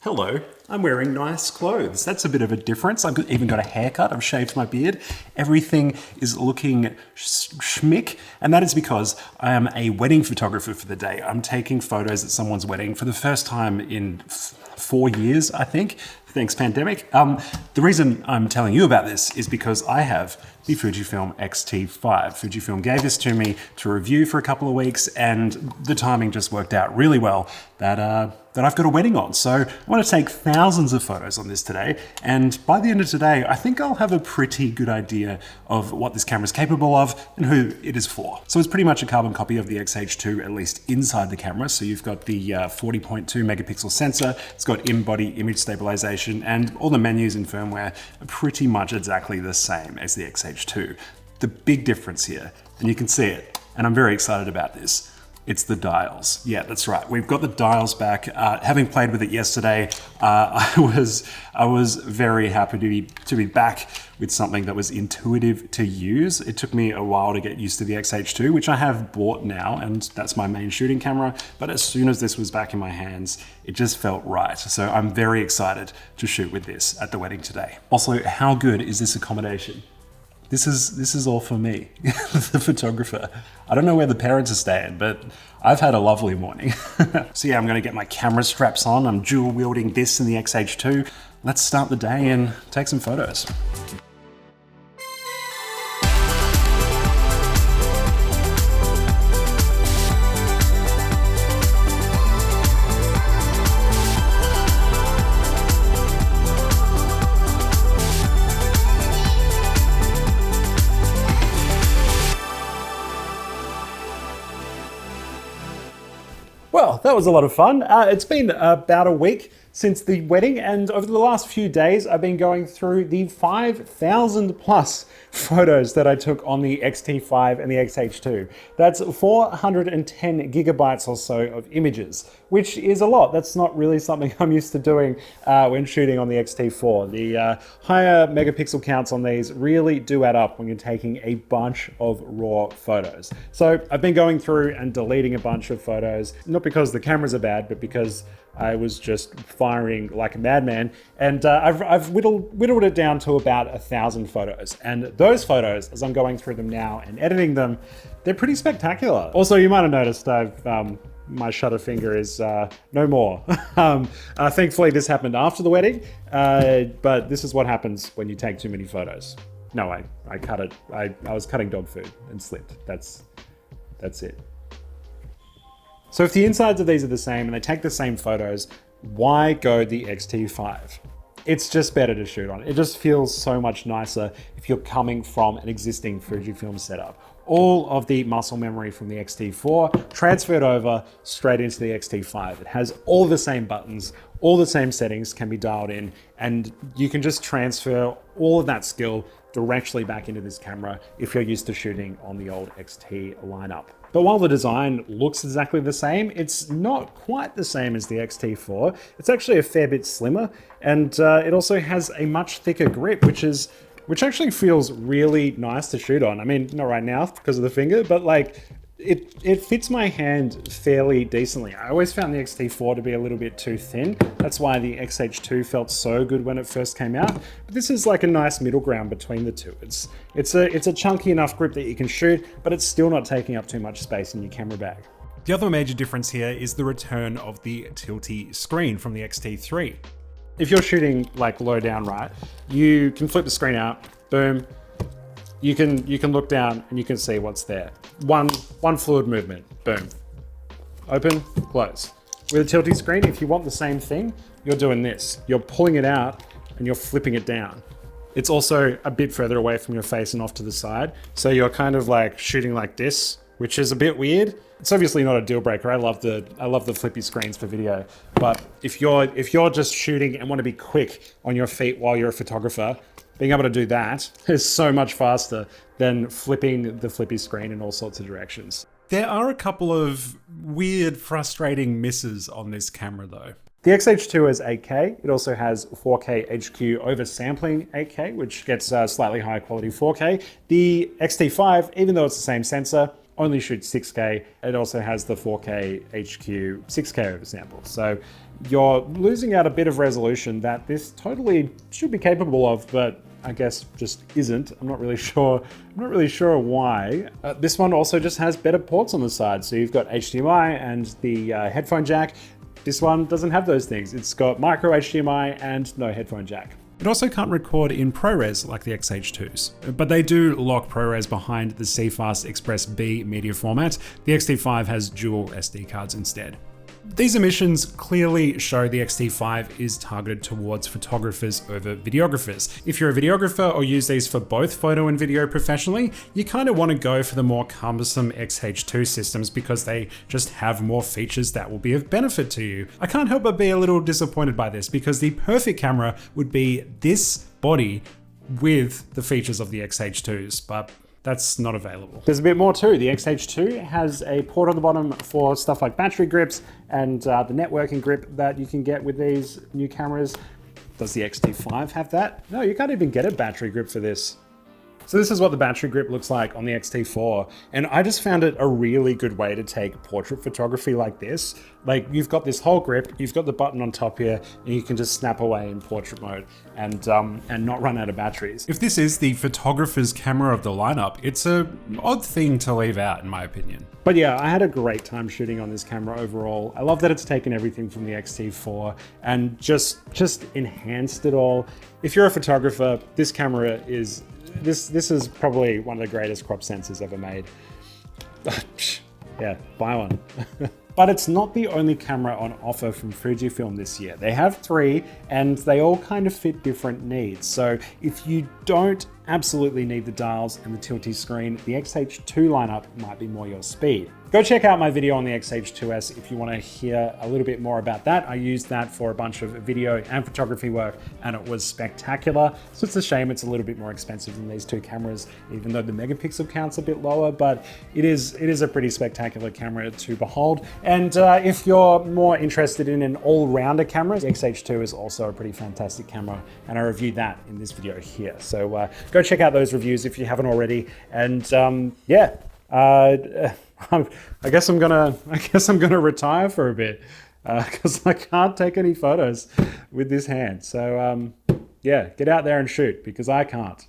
Hello, I'm wearing nice clothes. That's a bit of a difference. I've even got a haircut, I've shaved my beard. Everything is looking schmick, and that is because I am a wedding photographer for the day. I'm taking photos at someone's wedding for the first time in 4 years, I think, thanks pandemic. The reason I'm telling you about this is because I have the Fujifilm X-T5. Fujifilm gave this to me to review for a couple of weeks, and the timing just worked out really well that I've got a wedding on. So I want to take thousands of photos on this today, and by the end of today, I think I'll have a pretty good idea of what this camera is capable of and who it is for. So it's pretty much a carbon copy of the X-H2, at least inside the camera. So you've got the 40.2 megapixel sensor, it's got in-body image stabilization, and all the menus and firmware are pretty much exactly the same as the X-H2. The big difference here, and you can see it, and I'm very excited about this, it's the dials. Yeah, that's right. We've got the dials back. Having played with it yesterday, I was very happy to be back with something that was intuitive to use. It took me a while to get used to the X-H2, which I have bought now, and that's my main shooting camera. But as soon as this was back in my hands, it just felt right. So I'm very excited to shoot with this at the wedding today. Also, how good is this accommodation? This is all for me, the photographer. I don't know where the parents are staying, but I've had a lovely morning. So yeah, I'm gonna get my camera straps on. I'm dual wielding this and the X-H2. Let's start the day and take some photos. Well, that was a lot of fun. It's been about a week since the wedding, and over the last few days, I've been going through the 5,000 plus photos that I took on the X-T5 and the X-H2. That's 410 gigabytes or so of images, which is a lot. That's not really something I'm used to doing when shooting on the X-T4. The higher megapixel counts on these really do add up when you're taking a bunch of raw photos. So I've been going through and deleting a bunch of photos, not because the cameras are bad, but because I was just firing like a madman, and I've whittled it down to about 1,000 photos. And those photos, as I'm going through them now and editing them, they're pretty spectacular. Also, you might have noticed my shutter finger is no more. Thankfully, this happened after the wedding, but this is what happens when you take too many photos. No, I cut it. I was cutting dog food and slipped. That's it. So if the insides of these are the same and they take the same photos, why go the X-T5? It's just better to shoot on. It just feels so much nicer if you're coming from an existing Fujifilm setup. All of the muscle memory from the X-T4 transferred over straight into the X-T5. It has all the same buttons, all the same settings can be dialed in, and you can just transfer all of that skill directly back into this camera if you're used to shooting on the old X-T lineup. But while the design looks exactly the same, it's not quite the same as the X-T4. It's actually a fair bit slimmer, and it also has a much thicker grip, which actually feels really nice to shoot on. I mean, not right now because of the finger, but like it fits my hand fairly decently. I always found the X-T4 to be a little bit too thin. That's why the X-H2 felt so good when it first came out. But this is like a nice middle ground between the two. It's a chunky enough grip that you can shoot, but it's still not taking up too much space in your camera bag. The other major difference here is the return of the tilty screen from the X-T3. If you're shooting like low down right, you can flip the screen out, boom. You can look down and you can see what's there. One fluid movement, boom. Open, close. With a tilty screen, if you want the same thing, you're doing this. You're pulling it out and you're flipping it down. It's also a bit further away from your face and off to the side. So you're kind of like shooting like this, which is a bit weird. It's obviously not a deal breaker. I love the flippy screens for video. But if you're just shooting and want to be quick on your feet while you're a photographer, being able to do that is so much faster than flipping the flippy screen in all sorts of directions. There are a couple of weird, frustrating misses on this camera though. The X-H2 has 8K. It also has 4K HQ oversampling 8K, which gets slightly higher quality 4K. The X-T5, even though it's the same sensor, only shoots 6K. It also has the 4K HQ 6K oversample. So you're losing out a bit of resolution that this totally should be capable of, but I guess just isn't. I'm not really sure why. This one also just has better ports on the side. So you've got HDMI and the headphone jack. This one doesn't have those things. It's got micro HDMI and no headphone jack. It also can't record in ProRes like the X-H2s, but they do lock ProRes behind the CFast Express B media format. The X-T5 has dual SD cards instead. These emissions clearly show the X-T5 is targeted towards photographers over videographers. If you're a videographer or use these for both photo and video professionally, you kind of want to go for the more cumbersome X-H2 systems because they just have more features that will be of benefit to you. I can't help but be a little disappointed by this because the perfect camera would be this body with the features of the X-H2s, but that's not available. There's a bit more too. The X-H2 has a port on the bottom for stuff like battery grips and the networking grip that you can get with these new cameras. Does the X-T5 have that? No, you can't even get a battery grip for this. So this is what the battery grip looks like on the X-T4. And I just found it a really good way to take portrait photography like this. Like you've got this whole grip, you've got the button on top here, and you can just snap away in portrait mode and not run out of batteries. If this is the photographer's camera of the lineup, it's an odd thing to leave out in my opinion. But yeah, I had a great time shooting on this camera overall. I love that it's taken everything from the X-T4 and just enhanced it all. If you're a photographer, this camera is This is probably one of the greatest crop sensors ever made. Yeah, buy one. But it's not the only camera on offer from Fujifilm this year. They have 3 and they all kind of fit different needs. So if you don't absolutely need the dials and the tilty screen, the X-H2 lineup might be more your speed. Go check out my video on the X-H2S if you want to hear a little bit more about that. I used that for a bunch of video and photography work and it was spectacular. So it's a shame it's a little bit more expensive than these 2 cameras, even though the megapixel count's a bit lower, but it is a pretty spectacular camera to behold. And if you're more interested in an all-rounder camera, the X-H2 is also a pretty fantastic camera, and I reviewed that in this video here. So go check out those reviews if you haven't already. And yeah, I guess I'm gonna retire for a bit because I can't take any photos with this hand. So yeah, get out there and shoot because I can't.